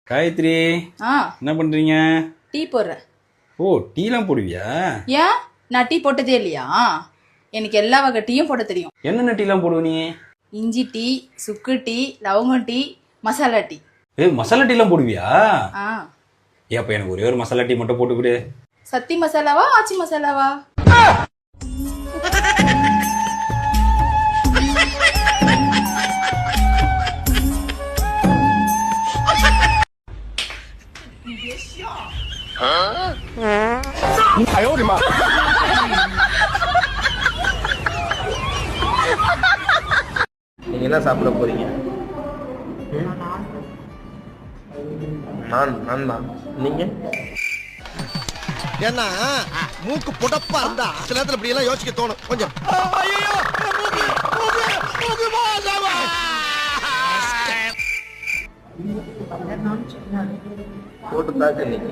காயத்ரி, என்ன பண்றீங்க? டீ போடுறேன். ஓ, டீலாம் போடுவியா? ஏன், நான் டீ போட்டதே இல்லையா? எனக்கு எல்லா வகை டீயும் போட தெரியும். என்னென்ன டீலாம் போடுவ நீ? இஞ்சி டீ, சுக்கு டீ, லவங்கம் டீ, மசாலா டீ. மசாலா டீலாம் போடுவியா? ஆ, அப்ப எனக்கு ஒரே ஒரு மசாலா டீ மட்டும் போட்டு கொடு. சத்தி மசாலாவா ஆச்சி மசாலாவா? நீங்க என்ன சாப்பிட போறீங்க? நான் தான். நீங்க? ஏன்னா மூக்கு புடப்பா இருந்தா சில நேரத்துல இப்படி எல்லாம் யோசிக்க தோணும் கொஞ்சம். போட்டு தாக்க நீங்க.